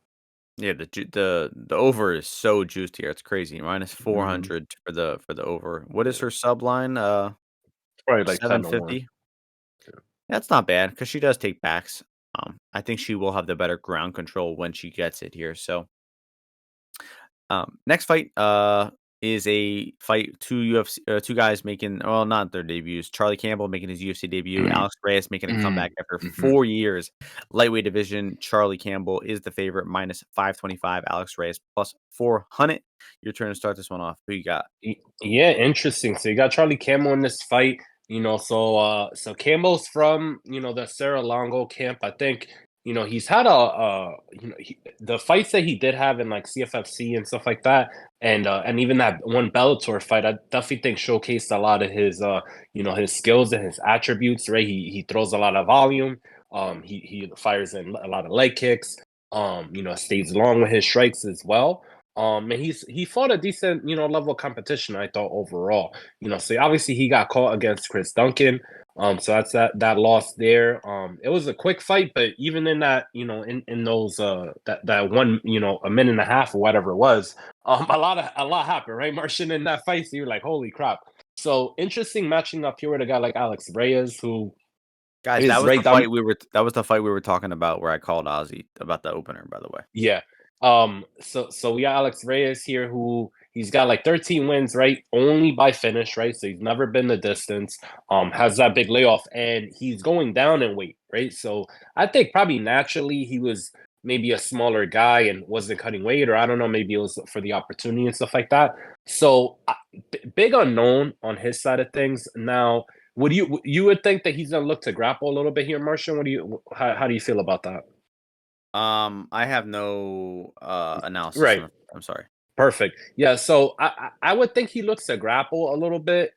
yeah, the over is so juiced here. It's crazy. Minus 400 for the over. What is her sub line? Probably like 750. That's not bad because she does take backs. I think she will have the better ground control when she gets it here. So next fight is a fight two guys making not their debuts. Charlie Campbell making his UFC debut. Alex Reyes making a comeback after 4 years. Lightweight division. Charlie Campbell is the favorite minus 525. Alex Reyes plus 400. Your turn to start this one off. Who you got? Yeah, interesting. So you got Charlie Campbell in this fight. So Campbell's from the Sarah Longo camp. I think he's had the fights that he did have in like CFFC and stuff like that, and even that one Bellator fight, I definitely think showcased a lot of his his skills and his attributes. Right, he throws a lot of volume. He fires in a lot of leg kicks. Stays long with his strikes as well. And he fought a decent, level of competition, I thought, overall. So obviously he got caught against Chris Duncan. So that's that loss there. It was a quick fight, but even in that, in those that one, a minute and a half or whatever it was, a lot happened, right, Martian, in that fight. So you're like, holy crap. So interesting matching up here with a guy like Alex Reyes, who Guys, is right down. that was the fight we were talking about where I called Ozzy about the opener, by the way. Yeah. So we got Alex Reyes here, who he's got like 13 wins, right? Only by finish, right? So he's never been the distance. Has that big layoff, and he's going down in weight, right? So I think probably naturally he was maybe a smaller guy and wasn't cutting weight, or I don't know, maybe it was for the opportunity and stuff like that. So big unknown on his side of things. Now, would you would think that he's gonna look to grapple a little bit here, Martian? How do you feel about that? I have no analysis. Right. I'm sorry. Perfect. Yeah, so I would think he looks to grapple a little bit.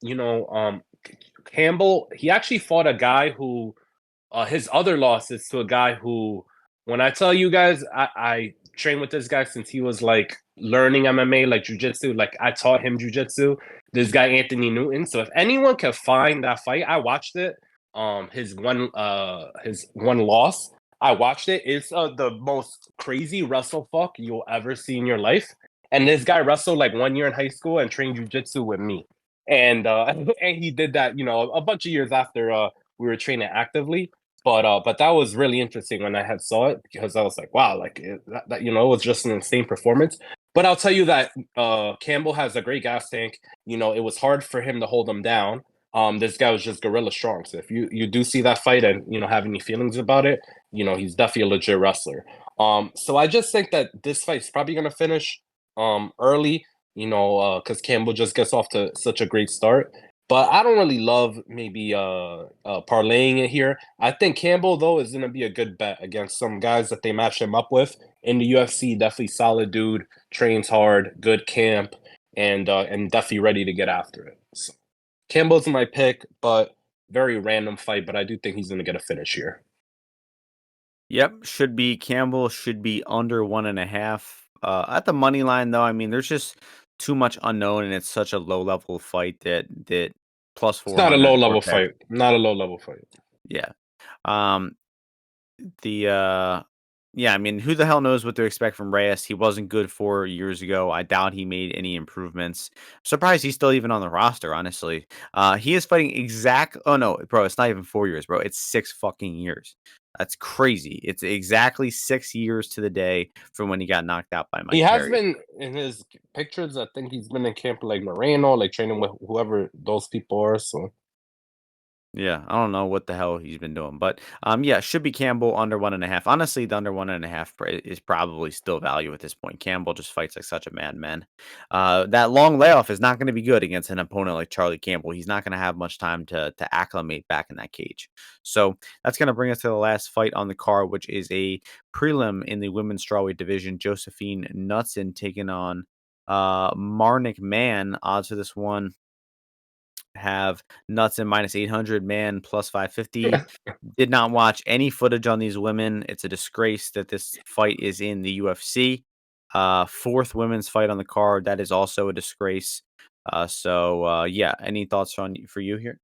Campbell, he actually fought a guy who his other loss is to a guy who, when I tell you guys, I trained with this guy since he was like learning MMA, like jujitsu. Like I taught him jujitsu. This guy Anthony Newton. So if anyone can find that fight, I watched it. His one loss, I watched it. It's the most crazy wrestle fuck you'll ever see in your life. And this guy wrestled like 1 year in high school and trained jujitsu with me. And and he did that, a bunch of years after we were training actively. But that was really interesting when I had saw it, because I was like, wow, like it was just an insane performance. But I'll tell you that Campbell has a great gas tank. It was hard for him to hold him down. This guy was just gorilla strong. So if you do see that fight and have any feelings about it, he's definitely a legit wrestler. So I just think that this fight's probably gonna finish early, because Campbell just gets off to such a great start. But I don't really love maybe parlaying it here. I think Campbell, though, is going to be a good bet against some guys that they match him up with in the UFC. Definitely solid dude, trains hard, good camp, and definitely ready to get after it. So Campbell's my pick, but very random fight. But I do think he's going to get a finish here. Yep, Campbell should be under 1.5. At the money line, though, I mean, there's just too much unknown, and it's such a low level fight that plus It's not a 400 low level Cortez. fight. Not a low level fight. Yeah. Um, yeah, I mean, who the hell knows what to expect from Reyes? He wasn't good 4 years ago. I doubt he made any improvements. Surprised he's still even on the roster, honestly. He is fighting oh no, bro, it's not even 4 years, bro. It's 6 fucking years. That's crazy. It's exactly 6 years to the day from when he got knocked out by Mike He has Perry. been in his pictures. I think he's been in camp like Moreno, like training with whoever those people are. So Yeah, I don't know what the hell he's been doing, but yeah, should be Campbell under 1.5. Honestly, the under 1.5 is probably still value at this point. Campbell just fights like such a madman. That long layoff is not going to be good against an opponent like Charlie Campbell. He's not going to have much time to acclimate back in that cage. So that's going to bring us to the last fight on the card, which is a prelim in the women's strawweight division. Josephine Knutsson taking on Marnick-Mann. Odds for this one have Knutsson minus 800, man plus 550. Did not watch any footage on these women. It's a disgrace that this fight is in the UFC. Fourth women's fight on the card. That is also a disgrace. Yeah. Any thoughts for you here?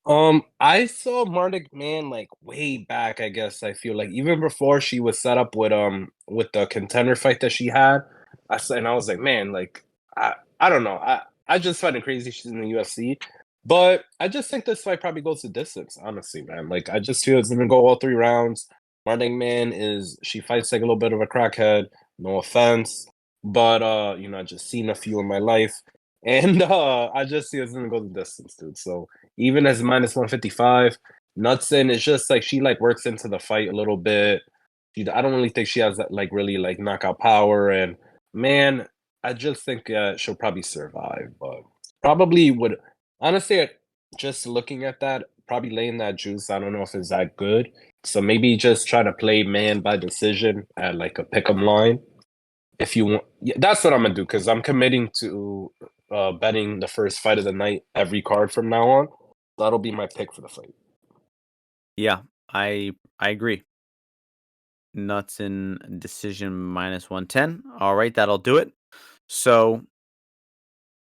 I saw Marnick-Mann like way back. I guess I feel like even before she was set up with the contender fight that she had. And I was like, man, like I don't know. I just find it crazy she's in the UFC. But I just think this fight probably goes the distance, honestly, man. Like I just feel it's gonna go all 3 rounds. Marnick-Mann she fights like a little bit of a crackhead. No offense, but I just seen a few in my life, and I just see it's gonna go the distance, dude. So even as minus 155, Knutsson is just like she like works into the fight a little bit. I don't really think she has that like really like knockout power, and man, I just think she'll probably survive, but probably would. Honestly, just looking at that, probably laying that juice, I don't know if it's that good. So maybe just try to play man by decision at like a pick'em line. If you want, yeah, that's what I'm gonna do, because I'm committing to betting the first fight of the night every card from now on. That'll be my pick for the fight. Yeah. I agree. Knutsson decision -110. All right, that'll do it. So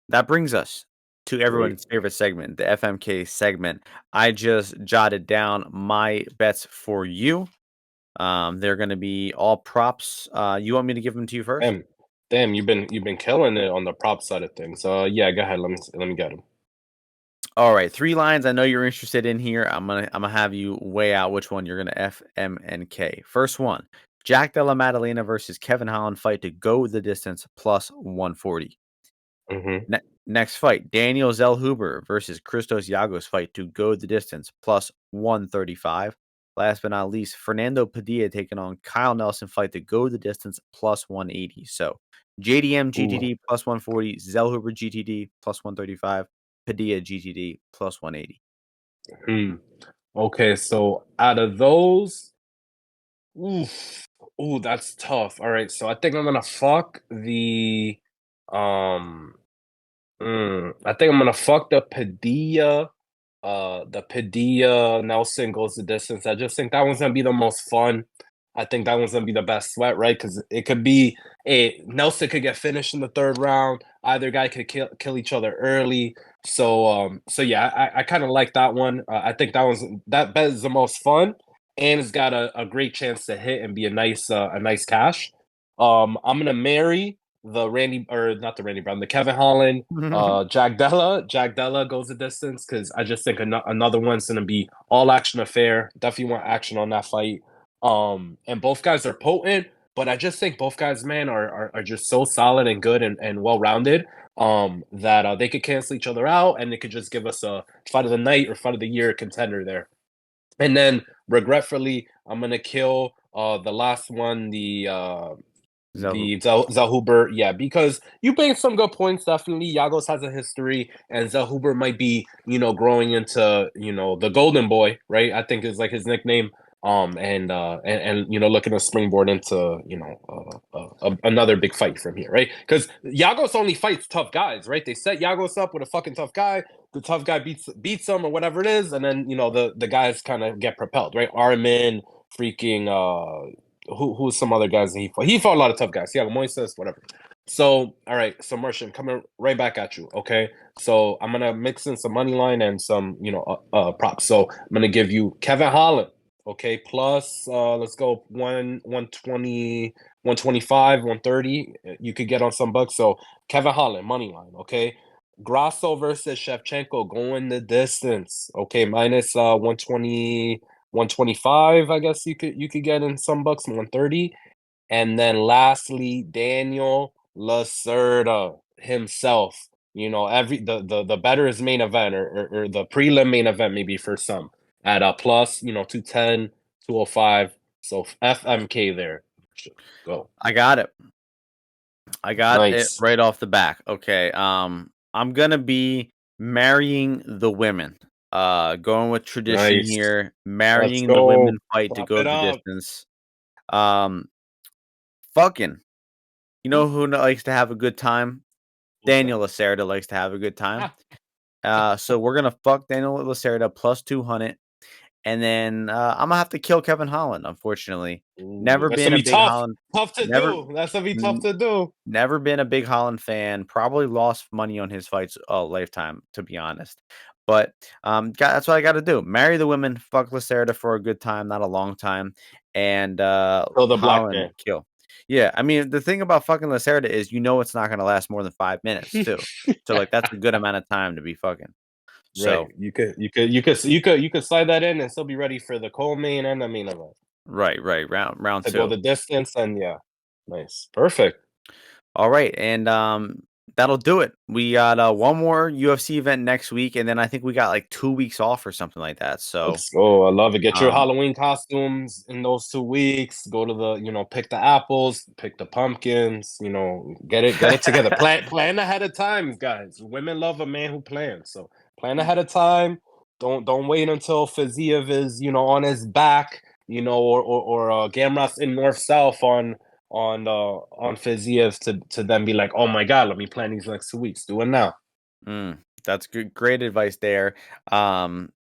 that brings us to Great. everyone's favorite segment, the FMK segment. I just jotted down my bets for you. They're going to be all props. You want me to give them to you first? Damn, you've been killing it on the prop side of things. Yeah, go ahead. Let me get him. All right, 3 lines I know you're interested in here. I'm gonna have you weigh out which one you're gonna F, M, and K. First one, Jack Della Maddalena versus Kevin Holland fight to go the distance plus 140. Mm-hmm. Next fight, Daniel Zellhuber versus Christos-Giagos fight to go the distance plus 135. Last but not least, Fernando Padilla taking on Kyle Nelson fight to go the distance plus 180. So JDM Ooh. GTD plus 140, Zellhuber GTD plus 135, Padilla GTD plus 180. Hmm. Okay, so out of those, oof, ooh, that's tough. All right, so I think I'm gonna fuck um, I think I'm gonna fuck the Padilla Nelson goes the distance. I just think that one's gonna be the most fun. I think that one's gonna be the best sweat, right? Because it could be a Nelson could get finished in the third round. Either guy could kill each other early. So yeah, I kind of like that one. I think that bet is the most fun, and it's got a great chance to hit and be a nice cash. I'm gonna marry the Randy or not the Randy Brown, the Kevin Holland Jack Della goes the distance because I just think another one's gonna be all action affair. Definitely want action on that fight. And both guys are potent, but I just think both guys, man, are just so solid and good and well rounded. That they could cancel each other out and it could just give us a fight of the night or fight of the year contender there. And then regretfully, I'm gonna kill the last one, Zellhuber. the Zellhuber, yeah, because you made some good points. Definitely, Yagos has a history, and Zellhuber might be, growing into, the Golden Boy, right? I think is like his nickname. And looking to springboard into, another big fight from here, right? Because Yagos only fights tough guys, right? They set Yagos up with a fucking tough guy. The tough guy beats him or whatever it is, and then the guys kind of get propelled, right? Armin, freaking who's some other guys that he fought? He fought a lot of tough guys. Yeah, Moises, whatever. So, all right. So, Martian, coming right back at you. Okay. So, I'm gonna mix in some money line and some, props. So, I'm gonna give you Kevin Holland. Okay, plus let's go 120, 125, 130. You could get on some bucks. So, Kevin Holland money line. Okay. Grasso versus Shevchenko going the distance. Okay, minus 120, 125, I guess you could get in some bucks, 130. And then lastly, Daniel Lacerda himself. Every the better is main event or the prelim main event maybe for some at a plus, 210, 205. So FMK there. Go. I got it. I got it Nice. right off the back. Okay. I'm gonna be marrying the women. Going with tradition Nice. here, Let's marrying the go. women fight to Pop go it the up. distance. Um, fucking. You know who likes to have a good time? Who's Daniel that? Lacerda likes to have a good time. Ah. So we're gonna fuck Daniel Lacerda plus 200, and then I'm gonna have to kill Kevin Holland. Unfortunately, Ooh, never that's been gonna a be big tough. Holland. Tough to Never. do. That's gonna be tough to do. Never been a big Holland fan. Probably lost money on his fights a lifetime, to be honest. But that's what I got to do. Marry the women. Fuck Lacerda for a good time, not a long time, and Kill the black Holland man. kill. Yeah, I mean the thing about fucking Lacerda is it's not going to last more than 5 minutes too. So like that's a good amount of time to be fucking. Right. So You could slide that in and still be ready for the co-main and the main event right, round to go two. the distance. And yeah, nice, perfect. All right, and that'll do it. We got one more UFC event next week, and then I think we got like 2 weeks off or something like that. So Let's go. I love it. Get your um, Halloween costumes in those 2 weeks. Go to pick the apples, pick the pumpkins. Get it together. Plan ahead of time, guys. Women love a man who plans. So plan ahead of time. Don't wait until Fiziev is on his back. Or Gamrot's in north south on Fiziev to then be like, oh my god, let me plan these next 2 weeks. Do it now. that's good, great advice there. Um,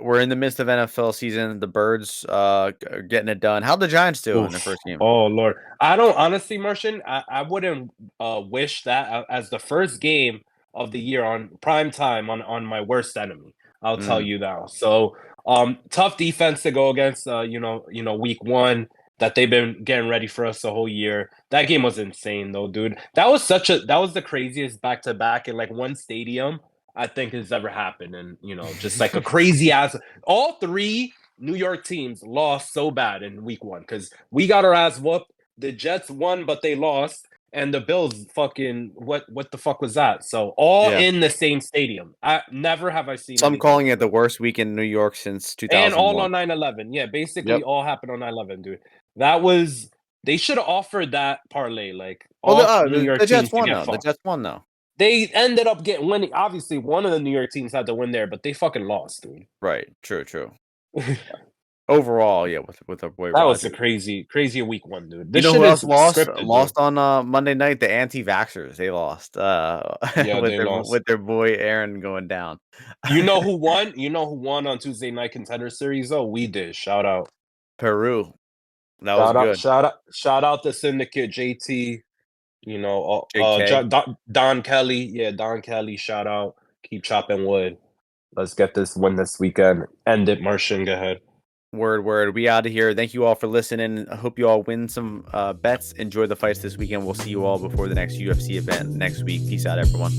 We're in the midst of NFL season. The Birds are getting it done. How'd the Giants do in their Oof. first game? Oh Lord, I don't honestly, Martian. I wouldn't wish that as the first game of the year on prime time on my worst enemy. I'll tell Mm, you now. So, tough defense to go against. Week one that they've been getting ready for us the whole year. That game was insane, though, dude. That was the craziest back to back in like one stadium I think has ever happened, and just like a crazy ass. All three New York teams lost so bad in week one because we got our ass whooped. The Jets won, but they lost. And the Bills fucking what the fuck was that? So all yeah. in the same stadium. I never have I seen Some anything calling like it the that. worst week in New York since And all 2001. on 9/11. Yeah, basically Yep. all happened on 9/11, dude. That was they should have offered that parlay, like Well, all New the York Jets teams to won get though. The fucked. Jets won though. They ended up winning. Obviously, one of the New York teams had to win there, but they fucking lost, dude. Right. True. True. Overall, yeah, with the boy That was a Roger. crazy week one, dude. You This know shit who else is lost? scripted, dude. Lost on Monday night. The anti-vaxxers. They lost. Yeah, they lost. With their boy Aaron going down. You know who won? You know who won on Tuesday Night Contender Series? Oh, we did. Shout out. Peru. That was good. Shout out the syndicate, JT. JK. Don Kelly. Yeah, Don Kelly. Shout out. Keep chopping wood. Let's get this win this weekend. End it, Martian. Go ahead. Word. We out of here. Thank you all for listening. I hope you all win some bets. Enjoy the fights this weekend. We'll see you all before the next UFC event next week. Peace out, everyone.